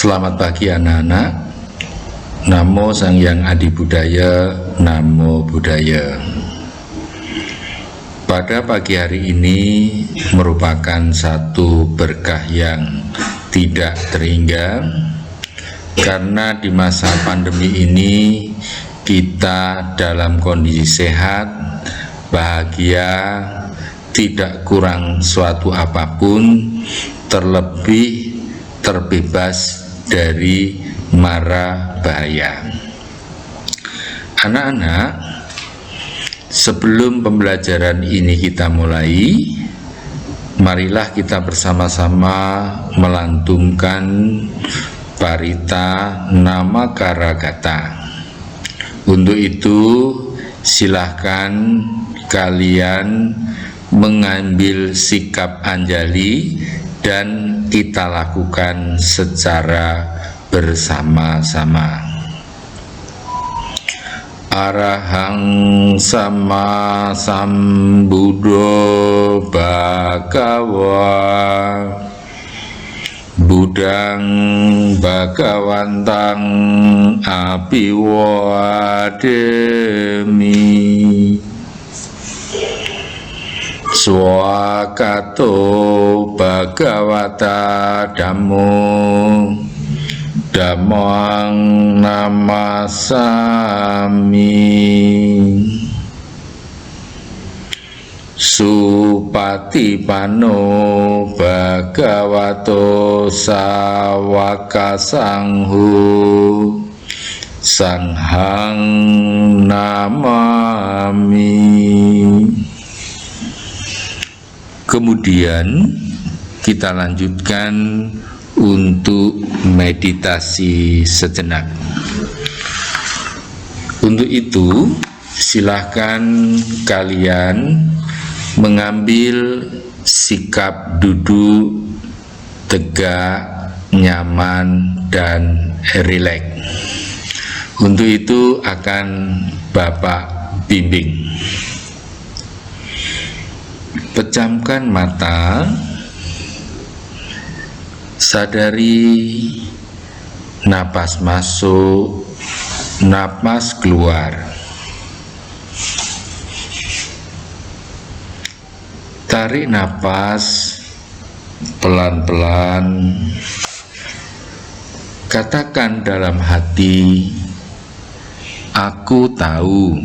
Selamat pagi anak-anak. Namo Sang Hyang Adi Budaya, Namo Buddhaya. Pada pagi hari ini merupakan satu berkah yang tidak terhingga, karena di masa pandemi ini kita dalam kondisi sehat, bahagia, tidak kurang suatu apapun, terlebih terbebas dari mara bahaya. Anak-anak, sebelum pembelajaran ini kita mulai, marilah kita bersama-sama melantunkan Parita Namakaragata. Untuk itu silahkan kalian mengambil sikap anjali dan kita lakukan secara bersama-sama. Arahang sama sambuddho bhagawa Budang bhagawantang abiwademi Swakato bhagavata dhammo dhammang namasami Supatipano bhagavato sawaka sangho sanghang namami. Kemudian kita lanjutkan untuk meditasi sejenak. Untuk itu silahkan kalian mengambil sikap duduk tegak, nyaman, dan rileks. Untuk itu akan Bapak bimbing. Pejamkan mata, sadari napas masuk, napas keluar. Tarik napas pelan-pelan. Katakan dalam hati, aku tahu.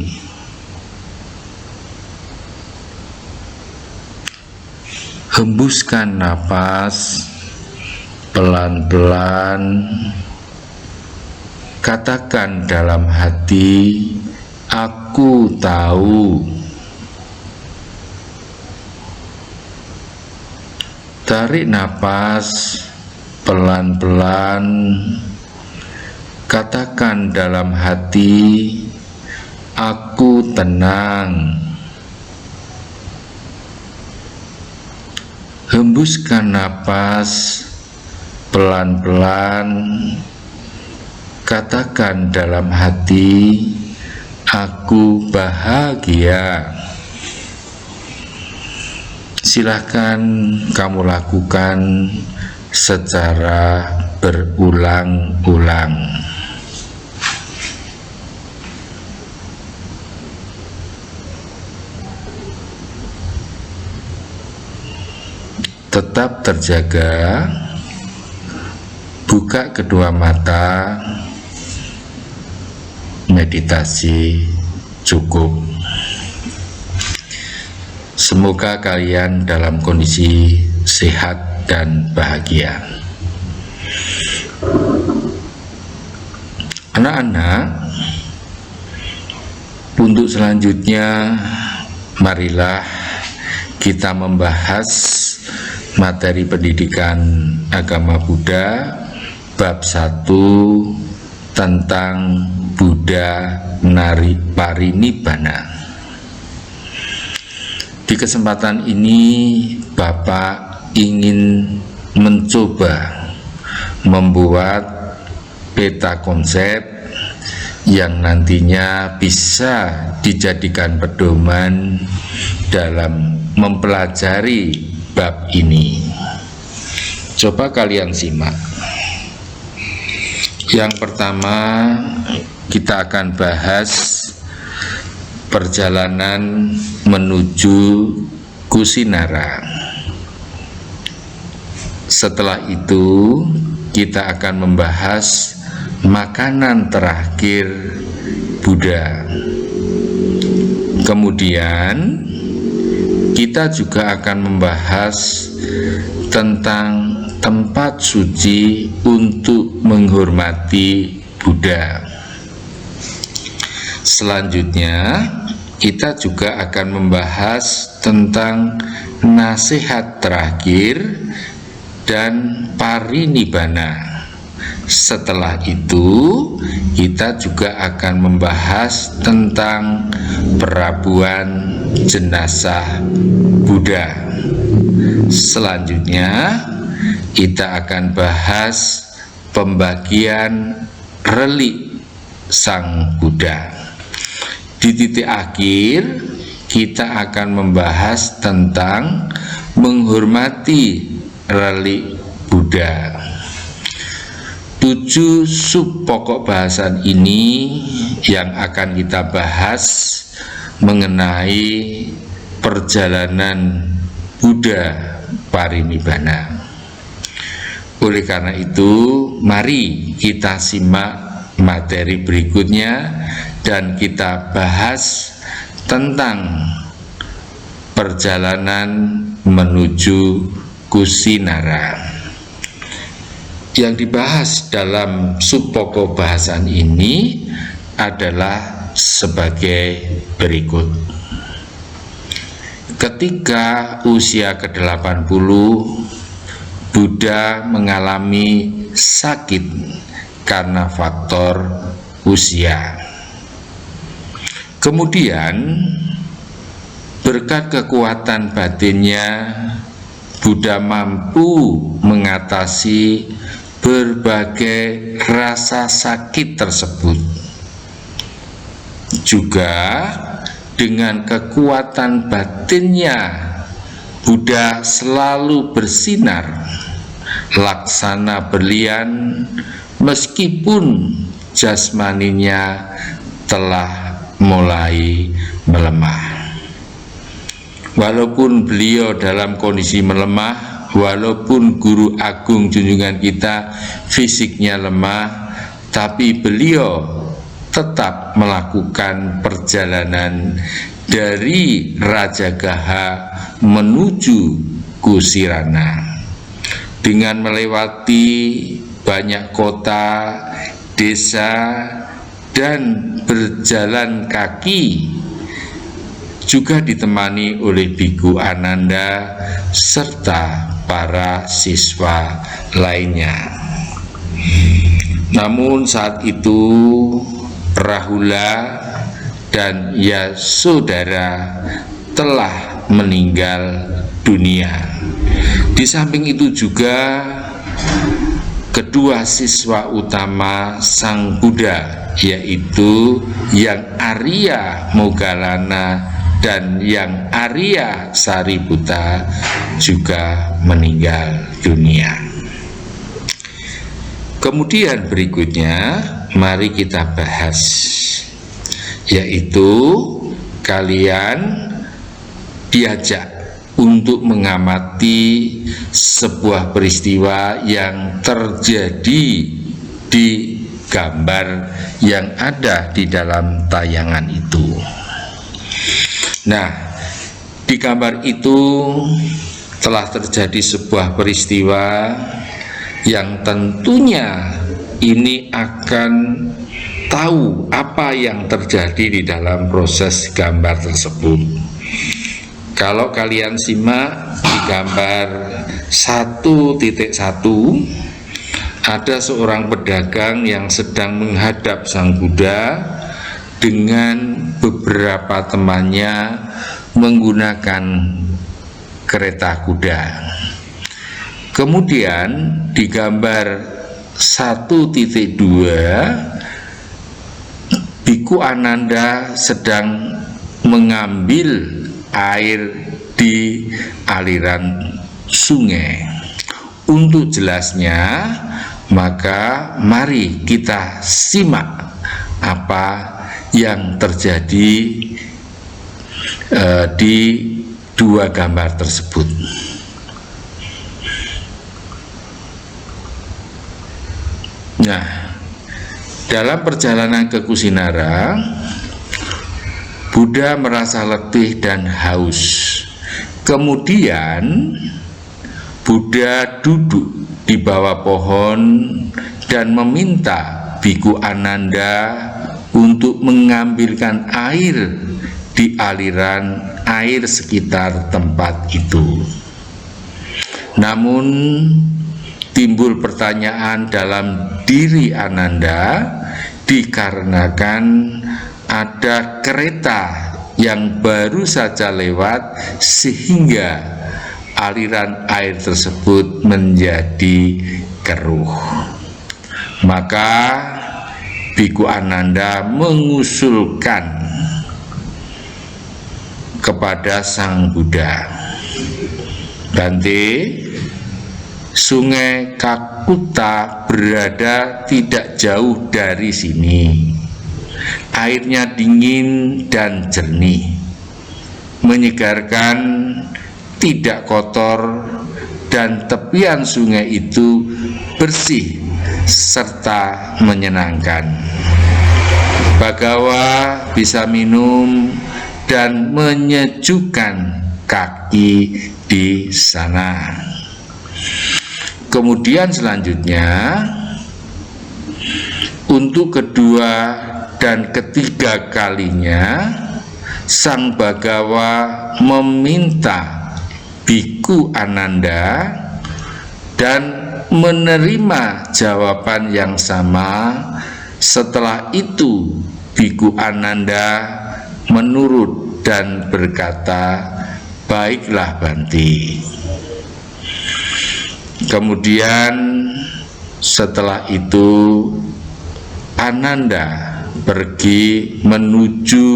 Hembuskan napas pelan-pelan. Katakan dalam hati, aku tahu. Tarik napas pelan-pelan. Katakan dalam hati, aku tenang. Hembuskan napas pelan-pelan. Katakan dalam hati, aku bahagia. Silahkan kamu lakukan secara berulang-ulang. Tetap terjaga, buka kedua mata, meditasi cukup. Semoga kalian dalam kondisi sehat dan bahagia. Anak-anak, untuk selanjutnya marilah kita membahas materi pendidikan agama Buddha bab 1 tentang Buddha Parinibbana. Di kesempatan ini Bapak ingin mencoba membuat peta konsep yang nantinya bisa dijadikan pedoman dalam mempelajari bab ini. Coba kalian simak. Yang pertama kita akan bahas perjalanan menuju Kusinara. Setelah itu kita akan membahas makanan terakhir Buddha. Kemudian kita juga akan membahas tentang tempat suci untuk menghormati Buddha. Selanjutnya kita juga akan membahas tentang nasihat terakhir dan parinibbana. Setelah itu kita juga akan membahas tentang perabuan jenazah Buddha. Selanjutnya kita akan bahas pembagian relik Sang Buddha. Di titik akhir kita akan membahas tentang menghormati relik Buddha. 7 sub pokok bahasan ini yang akan kita bahas mengenai perjalanan Buddha parinibbana. Oleh karena itu, mari kita simak materi berikutnya dan kita bahas tentang perjalanan menuju Kusinara. Yang dibahas dalam subpokok bahasan ini adalah sebagai berikut. Ketika usia ke-80, Buddha mengalami sakit karena faktor usia. Kemudian berkat kekuatan batinnya, Buddha mampu mengatasi berbagai rasa sakit tersebut. Juga dengan kekuatan batinnya, Buddha selalu bersinar laksana berlian meskipun jasmaninya telah mulai melemah. Walaupun beliau dalam kondisi melemah, walaupun guru agung junjungan kita fisiknya lemah, tapi beliau tetap melakukan perjalanan dari Rajagaha menuju Kusirana dengan melewati banyak kota, desa, dan berjalan kaki, juga ditemani oleh Biku Ananda serta para siswa lainnya. Namun saat itu Rahula dan Yasodhara telah meninggal dunia. Di samping itu juga kedua siswa utama Sang Buddha, yaitu Yang Arya Moggallana dan Yang Arya Sariputta, juga meninggal dunia. Kemudian berikutnya mari kita bahas, yaitu kalian diajak untuk mengamati sebuah peristiwa yang terjadi di gambar yang ada di dalam tayangan itu. Nah, di gambar itu telah terjadi sebuah peristiwa yang tentunya ini akan tahu apa yang terjadi di dalam proses gambar tersebut. Kalau kalian simak di gambar 1.1, ada seorang pedagang yang sedang menghadap Sang Buddha dengan beberapa temannya menggunakan kereta kuda. Kemudian di gambar 1.2, Biku Ananda sedang mengambil air di aliran sungai. Untuk jelasnya, Maka mari kita simak apa yang terjadi di dua gambar tersebut. Nah, dalam perjalanan ke Kusinara, Buddha merasa letih dan haus. Kemudian Buddha duduk di bawah pohon dan meminta Biku Ananda untuk mengambilkan air di aliran air sekitar tempat itu. Namun timbul pertanyaan dalam diri Ananda dikarenakan ada kereta yang baru saja lewat sehingga aliran air tersebut menjadi keruh. Maka Biku Ananda mengusulkan kepada Sang Buddha, "Bante, Sungai Kakuta berada tidak jauh dari sini. Airnya dingin dan jernih, menyegarkan, tidak kotor, dan tepian sungai itu bersih serta menyenangkan. Bagawa bisa minum dan menyejukkan kaki di sana." Kemudian selanjutnya, untuk kedua dan ketiga kalinya, Sang Bagawa meminta Biku Ananda dan menerima jawaban yang sama. Setelah itu Biku Ananda menurut dan berkata, "Baiklah Bante." Kemudian setelah itu Ananda pergi menuju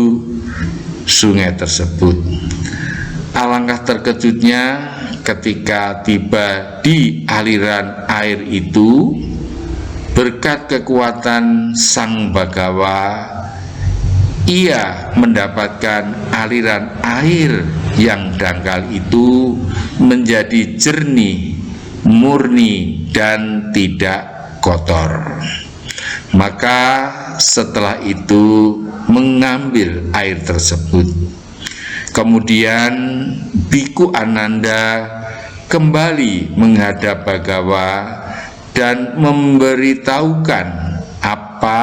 sungai tersebut. Alangkah terkejutnya ketika tiba di aliran air itu. Berkat kekuatan Sang Bagawa, ia mendapatkan aliran air yang dangkal itu menjadi jernih, murni, dan tidak kotor. Maka setelah itu mengambil air tersebut. Kemudian Biku Ananda kembali menghadap Bagawa dan memberitahukan apa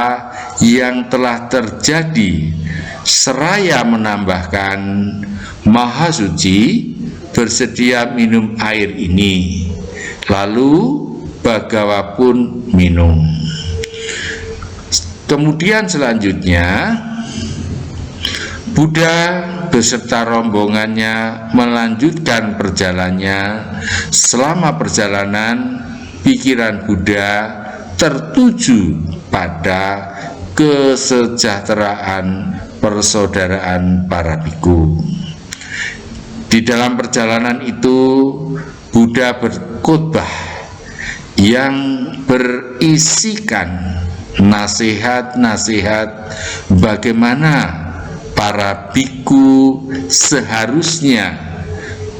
yang telah terjadi, seraya menambahkan, "Mahasuci bersedia minum air ini." Lalu Bagawa pun minum. Kemudian selanjutnya Buddha beserta rombongannya melanjutkan perjalanannya. Selama perjalanan, pikiran Buddha tertuju pada kesejahteraan persaudaraan para biku. Di dalam perjalanan itu Buddha berkhotbah yang berisikan nasihat-nasihat bagaimana para biku seharusnya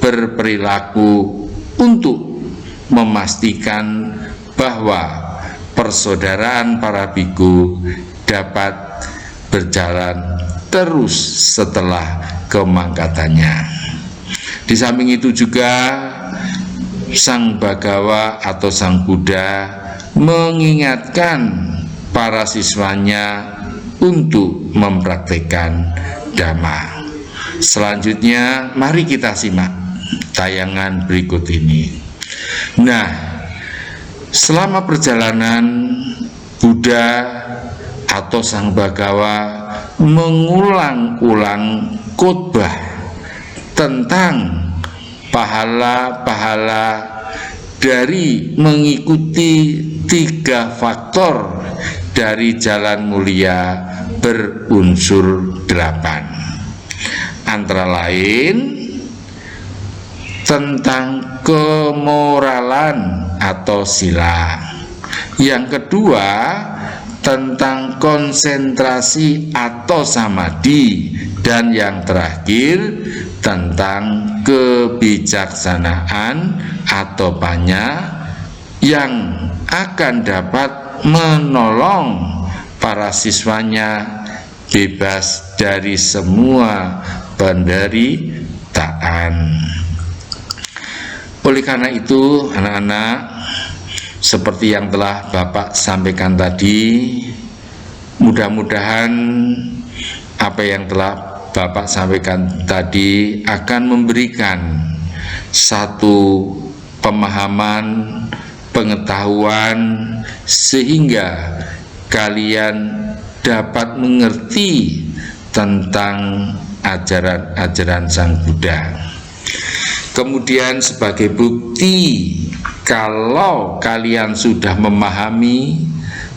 berperilaku untuk memastikan bahwa persaudaraan para biku dapat berjalan terus setelah kemangkatannya. Di samping itu juga Sang Bagawa atau Sang Buddha mengingatkan para siswanya untuk mempraktikkan Dhamma. Selanjutnya mari kita simak tayangan berikut ini. Nah, selama perjalanan Buddha atau Sang Bagawa mengulang-ulang khotbah tentang pahala-pahala dari mengikuti 3 faktor dari jalan mulia berunsur 8, antara lain tentang kemoralan atau sila, Yang kedua, tentang konsentrasi atau samadhi. Dan yang terakhir, tentang kebijaksanaan atau panya yang akan dapat menolong para siswanya bebas dari semua penderitaan. Oleh karena itu, anak-anak, seperti yang telah Bapak sampaikan tadi, mudah-mudahan apa yang telah Bapak sampaikan tadi akan memberikan satu pemahaman, pengetahuan, sehingga kalian dapat mengerti tentang ajaran-ajaran Sang Buddha. Kemudian sebagai bukti kalau kalian sudah memahami,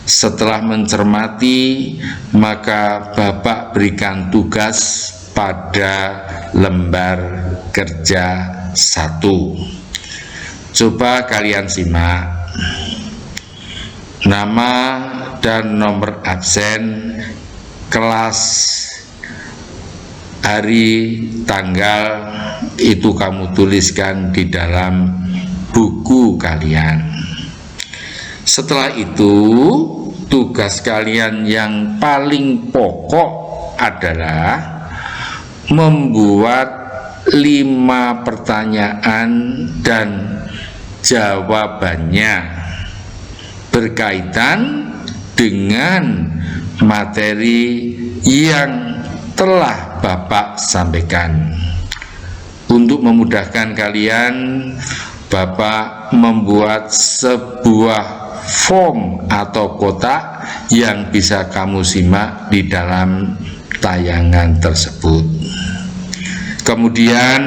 setelah mencermati, maka Bapak berikan tugas pada lembar kerja 1. Coba kalian simak. Nama dan nomor absen, kelas, hari, tanggal, itu kamu tuliskan di dalam buku kalian. Setelah itu, tugas kalian yang paling pokok adalah membuat 5 pertanyaan dan jawabannya berkaitan dengan materi yang telah Bapak sampaikan. Untuk memudahkan kalian, Bapak membuat sebuah form atau kotak yang bisa kamu simak di dalam tayangan tersebut. Kemudian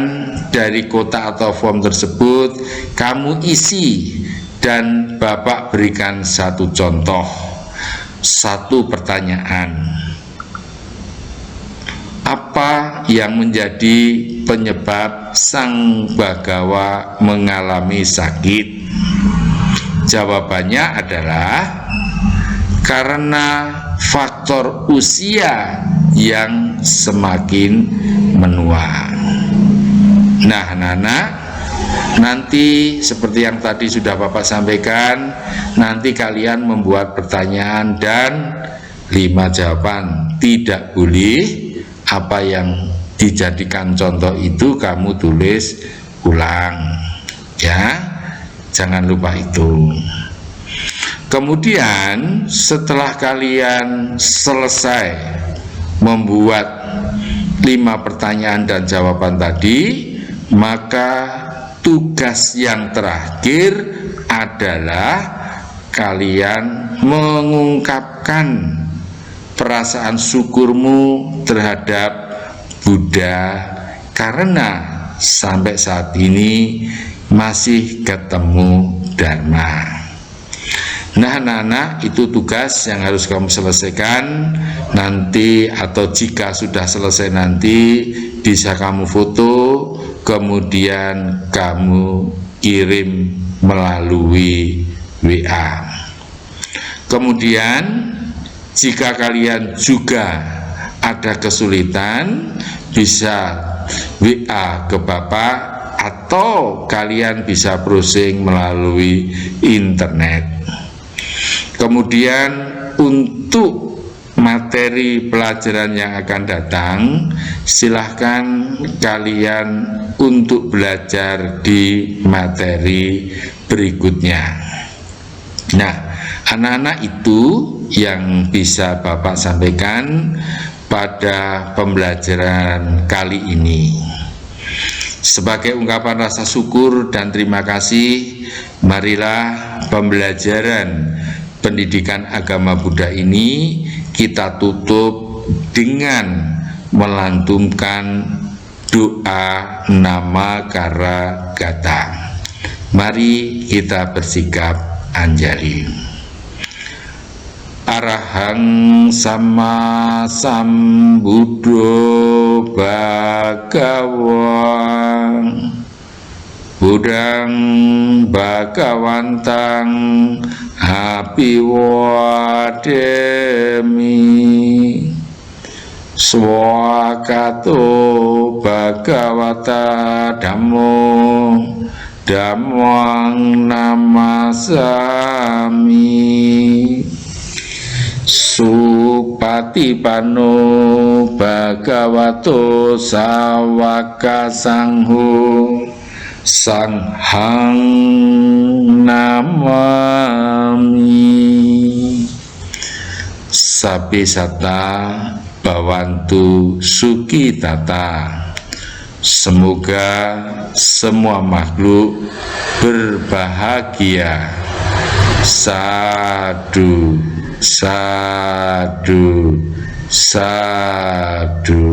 dari kotak atau form tersebut kamu isi dan Bapak berikan satu contoh, satu pertanyaan. Apa yang menjadi penyebab Sang Bagawa mengalami sakit? Jawabannya adalah karena faktor usia yang semakin menua. Nah, anak-anak, nanti seperti yang tadi sudah Bapak sampaikan, nanti kalian membuat pertanyaan dan 5 jawaban. Tidak boleh apa yang dijadikan contoh itu kamu tulis ulang, ya. Jangan lupa itu. Kemudian setelah kalian selesai membuat 5 pertanyaan dan jawaban tadi, maka tugas yang terakhir adalah kalian mengungkapkan perasaan syukurmu terhadap Buddha karena sampai saat ini masih ketemu Dharma. Nah, anak-anak, itu tugas yang harus kamu selesaikan nanti, atau jika sudah selesai nanti bisa kamu foto, kemudian kamu kirim melalui WA. Kemudian jika kalian juga ada kesulitan, bisa WA ke Bapak atau kalian bisa browsing melalui internet. Kemudian untuk materi pelajaran yang akan datang, silahkan kalian untuk belajar di materi berikutnya. Nah, anak-anak, itu yang bisa Bapak sampaikan pada pembelajaran kali ini. Sebagai ungkapan rasa syukur dan terima kasih, marilah pembelajaran pendidikan agama Buddha ini kita tutup dengan melantunkan doa Namakara Gata. Mari kita bersikap anjali. Arahang sama sambuddho bhagawa Budang bhagawantang Abiwademi Swakato Bhagavata Dhammo Dhammang namasami Supatipano Bhagavato Sawaka Sangho Sanghang namami. Sabi sata bawantu suki tata. Semoga semua makhluk berbahagia. Sadu, sadu, sadu.